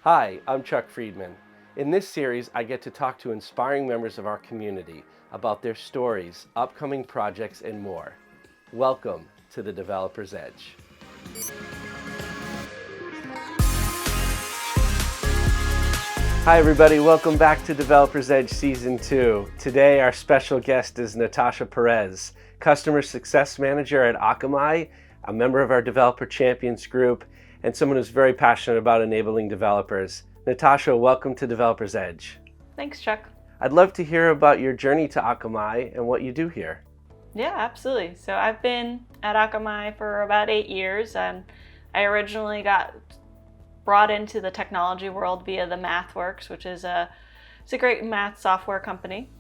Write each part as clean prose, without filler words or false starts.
Hi, I'm Chuck Friedman. In this series, I get to talk to inspiring members of our community about their stories, upcoming projects, and more. Welcome to the Developer's Edge. Hi everybody, welcome back to Developer's Edge Season 2. Today our special guest is Natasha Perez, Customer Success Manager at Akamai, a member of our Developer Champions group, and someone who's very passionate about enabling developers. Natasha, welcome to Developer's Edge. Thanks, Chuck. I'd love to hear about your journey to Akamai and what you do here. Yeah, absolutely. So I've been at Akamai for about 8 years, and I originally got brought into the technology world via the MathWorks, which is it's a great math software company.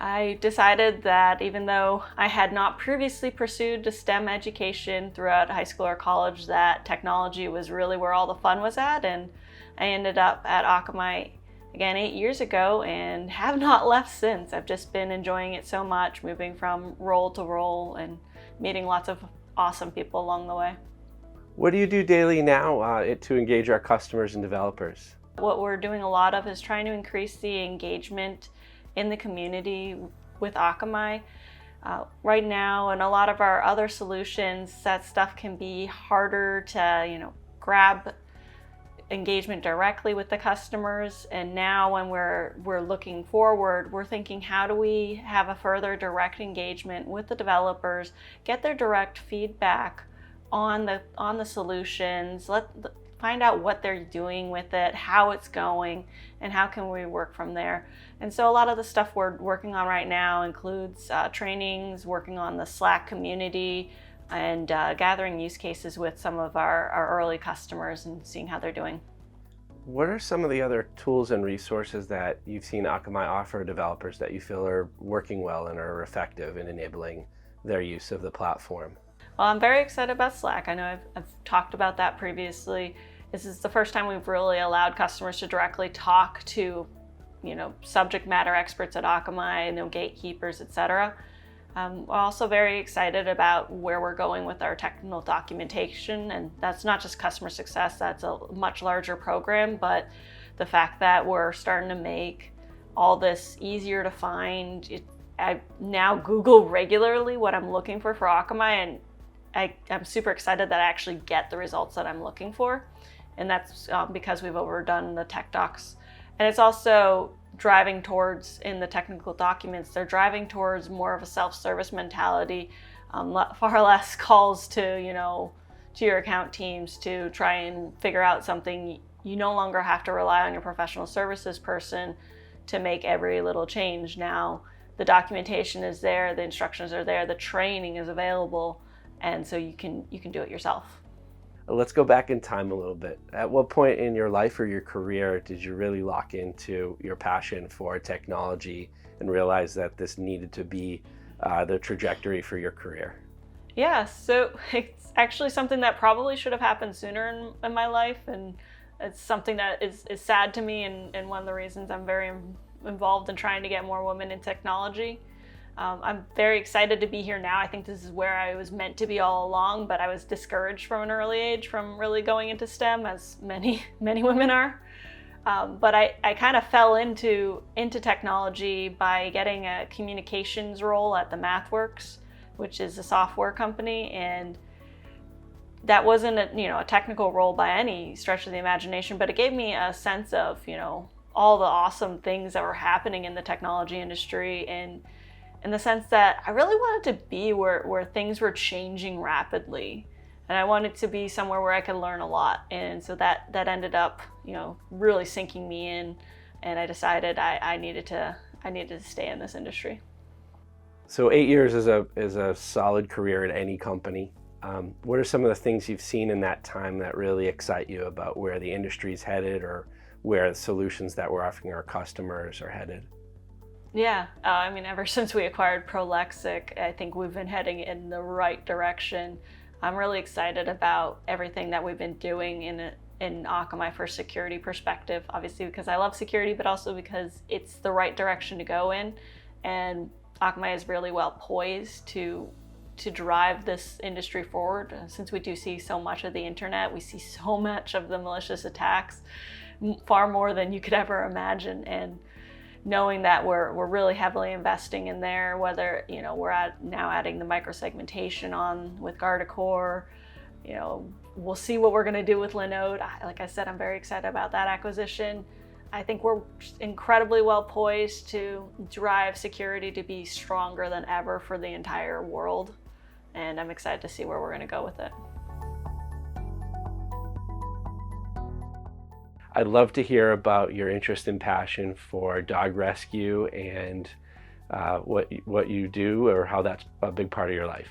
I decided that even though I had not previously pursued a STEM education throughout high school or college, that technology was really where all the fun was at, and I ended up at Akamai again 8 years ago and have not left since. I've just been enjoying it so much, moving from role to role and meeting lots of awesome people along the way. What do you do daily now to engage our customers and developers? What we're doing a lot of is trying to increase the engagement in the community with Akamai. Right now, and a lot of our other solutions, that stuff can be harder to, grab engagement directly with the customers. And now when we're looking forward, we're thinking, how do we have a further direct engagement with the developers, get their direct feedback on the solutions, find out what they're doing with it, how it's going, and how can we work from there. And so a lot of the stuff we're working on right now includes trainings, working on the Slack community, and gathering use cases with some of our early customers and seeing how they're doing. What are some of the other tools and resources that you've seen Akamai offer developers that you feel are working well and are effective in enabling their use of the platform? Well, I'm very excited about Slack. I know I've talked about that previously. This is the first time we've really allowed customers to directly talk to, subject matter experts at Akamai, no gatekeepers, etc. We're also very excited about where we're going with our technical documentation, and that's not just customer success, that's a much larger program, but the fact that we're starting to make all this easier to find. I now Google regularly what I'm looking for Akamai, and I'm super excited that I actually get the results that I'm looking for. And that's because we've overdone the tech docs. And it's also driving towards, in the technical documents, they're driving towards more of a self-service mentality, far less calls to your account teams to try and figure out something. You no longer have to rely on your professional services person to make every little change. Now the documentation is there, the instructions are there, the training is available, and so you can do it yourself. Let's go back in time a little bit. At what point in your life or your career did you really lock into your passion for technology and realize that this needed to be the trajectory for your career? Yeah, so it's actually something that probably should have happened sooner in my life, and it's something that is sad to me, and one of the reasons I'm very involved in trying to get more women in technology. I'm very excited to be here now. I think this is where I was meant to be all along, but I was discouraged from an early age from really going into STEM, as many women are. But I kind of fell into technology by getting a communications role at the MathWorks, which is a software company, and that wasn't a technical role by any stretch of the imagination, but it gave me a sense of all the awesome things that were happening in the technology industry, and in the sense that I really wanted to be where things were changing rapidly, and I wanted to be somewhere where I could learn a lot. And so that ended up really sinking me in, and I decided I needed to stay in this industry. So 8 years is a solid career at any company. What are some of the things you've seen in that time that really excite you about where the industry's headed, or where the solutions that we're offering our customers are headed? Yeah, ever since we acquired Prolexic, I think we've been heading in the right direction. I'm really excited about everything that we've been doing in Akamai for security perspective, obviously because I love security, but also because it's the right direction to go in. And Akamai is really well poised to to drive this industry forward. Since we do see so much of the internet, we see so much of the malicious attacks, far more than you could ever imagine. And knowing that we're really heavily investing in there, whether, you know, we're now adding the microsegmentation on with Guardicore, you know, we'll see what we're going to do with Linode. Like I said, I'm very excited about that acquisition. I think we're incredibly well poised to drive security to be stronger than ever for the entire world. And I'm excited to see where we're going to go with it. I'd love to hear about your interest and passion for dog rescue and what you do, or how that's a big part of your life.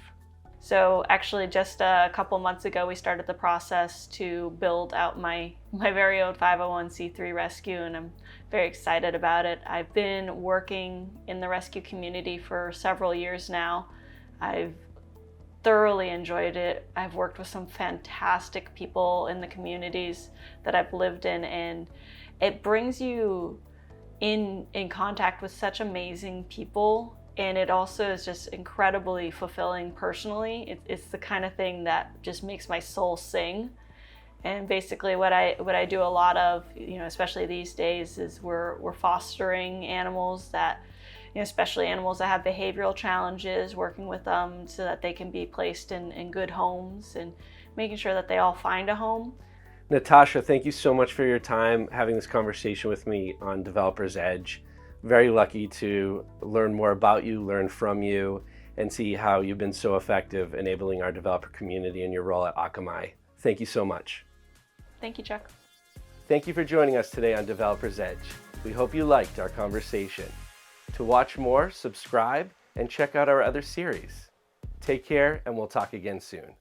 So actually just a couple months ago, we started the process to build out my very own 501c3 rescue, and I'm very excited about it. I've been working in the rescue community for several years now. I've thoroughly enjoyed it. I've worked with some fantastic people in the communities that I've lived in, and it brings you in contact with such amazing people. And it also is just incredibly fulfilling personally. It's the kind of thing that just makes my soul sing. And basically what I do a lot of, you know, especially these days, is we're fostering animals that, you know, especially animals that have behavioral challenges, working with them so that they can be placed in good homes and making sure that they all find a home. Natasha, thank you so much for your time having this conversation with me on Developer's Edge. Very lucky to learn more about you, learn from you, and see how you've been so effective enabling our developer community in your role at Akamai. Thank you so much. Thank you, Chuck. Thank you for joining us today on Developer's Edge. We hope you liked our conversation. To watch more, subscribe, and check out our other series. Take care, and we'll talk again soon.